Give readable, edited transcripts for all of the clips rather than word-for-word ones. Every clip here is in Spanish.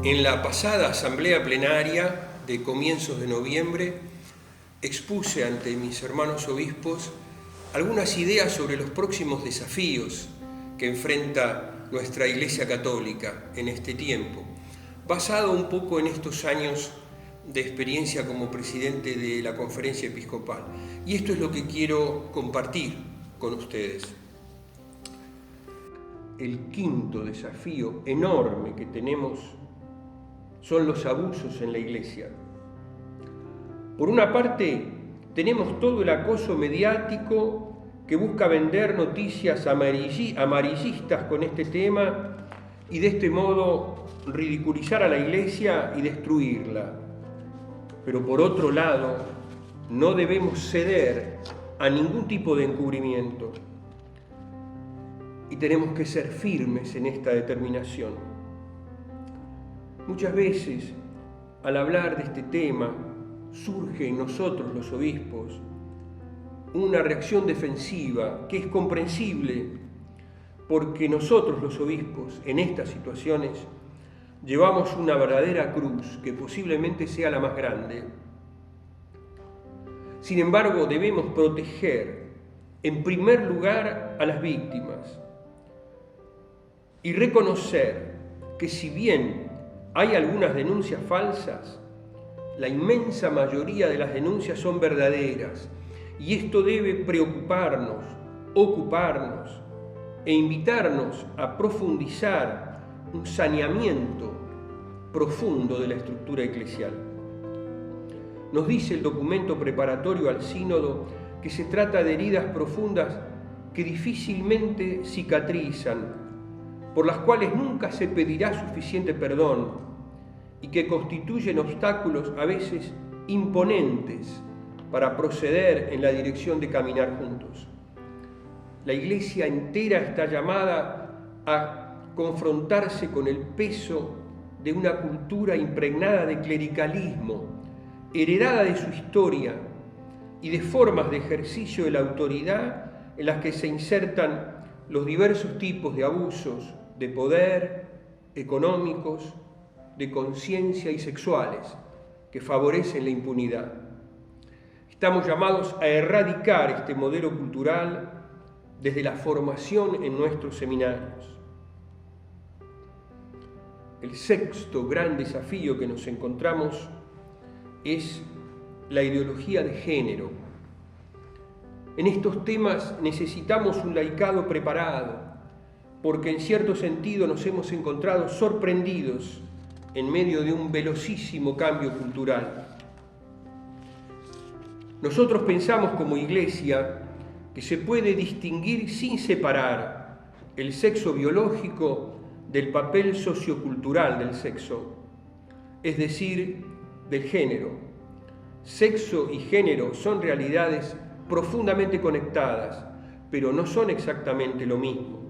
En la pasada asamblea plenaria de comienzos de noviembre expuse ante mis hermanos obispos algunas ideas sobre los próximos desafíos que enfrenta nuestra Iglesia Católica en este tiempo, basado un poco en estos años de experiencia como presidente de la Conferencia Episcopal. Y esto es lo que quiero compartir con ustedes. El quinto desafío enorme que tenemos son los abusos en la Iglesia. Por una parte, tenemos todo el acoso mediático que busca vender noticias amarillistas con este tema y de este modo ridiculizar a la Iglesia y destruirla. Pero por otro lado, no debemos ceder a ningún tipo de encubrimiento y tenemos que ser firmes en esta determinación. Muchas veces, al hablar de este tema, surge en nosotros los obispos una reacción defensiva que es comprensible porque nosotros los obispos en estas situaciones llevamos una verdadera cruz que posiblemente sea la más grande. Sin embargo, debemos proteger en primer lugar a las víctimas y reconocer que si bien hay algunas denuncias falsas, la inmensa mayoría de las denuncias son verdaderas y esto debe preocuparnos, ocuparnos e invitarnos a profundizar un saneamiento profundo de la estructura eclesial. Nos dice el documento preparatorio al sínodo que se trata de heridas profundas que difícilmente cicatrizan, por las cuales nunca se pedirá suficiente perdón y que constituyen obstáculos a veces imponentes para proceder en la dirección de caminar juntos. La Iglesia entera está llamada a confrontarse con el peso de una cultura impregnada de clericalismo, heredada de su historia y de formas de ejercicio de la autoridad en las que se insertan los diversos tipos de abusos de poder, económicos, de conciencia y sexuales que favorecen la impunidad. Estamos llamados a erradicar este modelo cultural desde la formación en nuestros seminarios. El sexto gran desafío que nos encontramos es la ideología de género. En estos temas necesitamos un laicado preparado, porque en cierto sentido nos hemos encontrado sorprendidos en medio de un velocísimo cambio cultural. Nosotros pensamos como Iglesia que se puede distinguir sin separar el sexo biológico del papel sociocultural del sexo, es decir, del género. Sexo y género son realidades profundamente conectadas, pero no son exactamente lo mismo.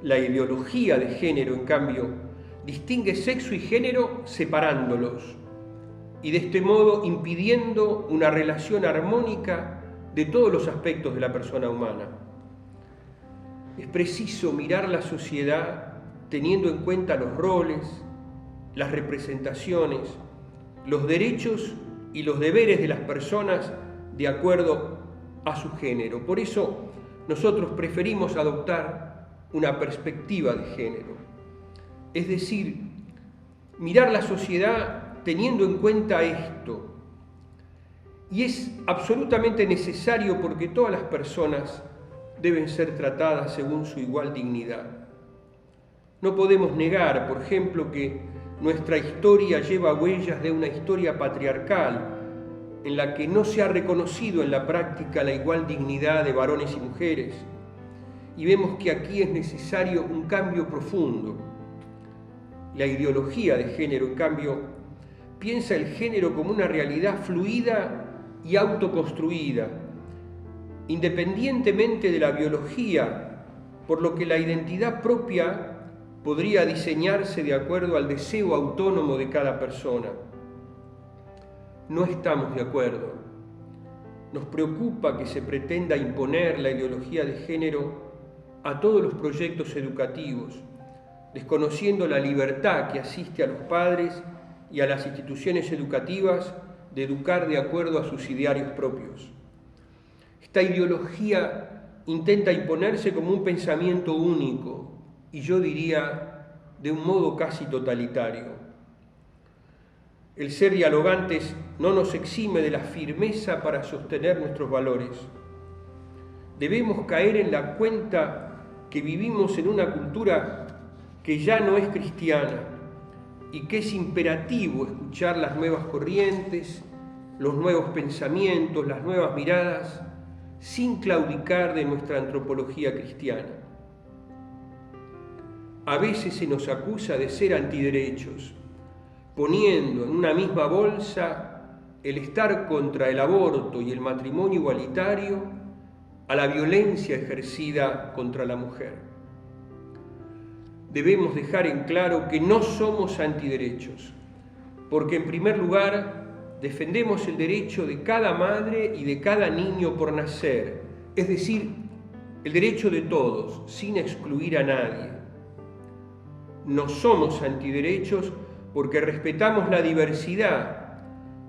La ideología de género, en cambio, distingue sexo y género separándolos y de este modo impidiendo una relación armónica de todos los aspectos de la persona humana. Es preciso mirar la sociedad teniendo en cuenta los roles, las representaciones, los derechos y los deberes de las personas de acuerdo a su género. Por eso nosotros preferimos adoptar una perspectiva de género. Es decir, mirar la sociedad teniendo en cuenta esto. Y es absolutamente necesario porque todas las personas deben ser tratadas según su igual dignidad. No podemos negar, por ejemplo, que nuestra historia lleva huellas de una historia patriarcal en la que no se ha reconocido en la práctica la igual dignidad de varones y mujeres. Y vemos que aquí es necesario un cambio profundo. La ideología de género, en cambio, piensa el género como una realidad fluida y autoconstruida, independientemente de la biología, por lo que la identidad propia podría diseñarse de acuerdo al deseo autónomo de cada persona. No estamos de acuerdo. Nos preocupa que se pretenda imponer la ideología de género a todos los proyectos educativos, desconociendo la libertad que asiste a los padres y a las instituciones educativas de educar de acuerdo a sus idearios propios. Esta ideología intenta imponerse como un pensamiento único y yo diría de un modo casi totalitario. El ser dialogantes no nos exime de la firmeza para sostener nuestros valores. Debemos caer en la cuenta que vivimos en una cultura que ya no es cristiana y que es imperativo escuchar las nuevas corrientes, los nuevos pensamientos, las nuevas miradas, sin claudicar de nuestra antropología cristiana. A veces se nos acusa de ser antiderechos, poniendo en una misma bolsa el estar contra el aborto y el matrimonio igualitario a la violencia ejercida contra la mujer. Debemos dejar en claro que no somos antiderechos, porque en primer lugar defendemos el derecho de cada madre y de cada niño por nacer, es decir, el derecho de todos, sin excluir a nadie. No somos antiderechos porque respetamos la diversidad,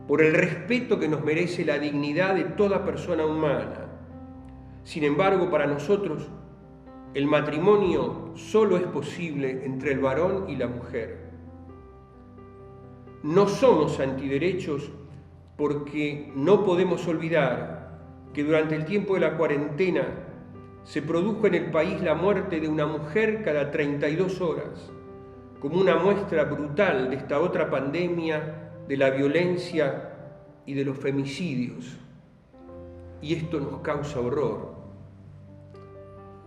por el respeto que nos merece la dignidad de toda persona humana. Sin embargo, para nosotros, el matrimonio solo es posible entre el varón y la mujer. No somos antiderechos porque no podemos olvidar que durante el tiempo de la cuarentena se produjo en el país la muerte de una mujer cada 32 horas, como una muestra brutal de esta otra pandemia de la violencia y de los femicidios. Y esto nos causa horror.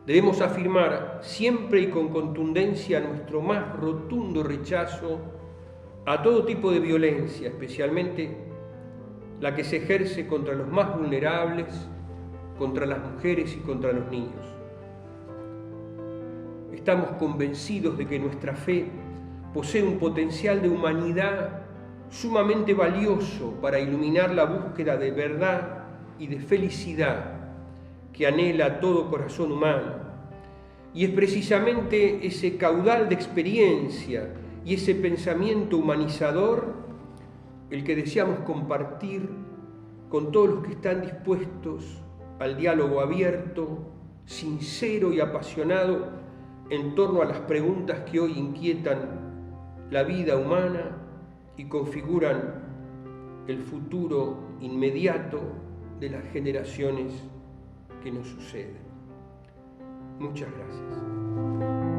Debemos afirmar siempre y con contundencia nuestro más rotundo rechazo a todo tipo de violencia, especialmente la que se ejerce contra los más vulnerables, contra las mujeres y contra los niños. Estamos convencidos de que nuestra fe posee un potencial de humanidad sumamente valioso para iluminar la búsqueda de verdad y de felicidad que anhela todo corazón humano. Y es precisamente ese caudal de experiencia y ese pensamiento humanizador el que deseamos compartir con todos los que están dispuestos al diálogo abierto, sincero y apasionado en torno a las preguntas que hoy inquietan la vida humana y configuran el futuro inmediato de las generaciones que nos suceden. Muchas gracias.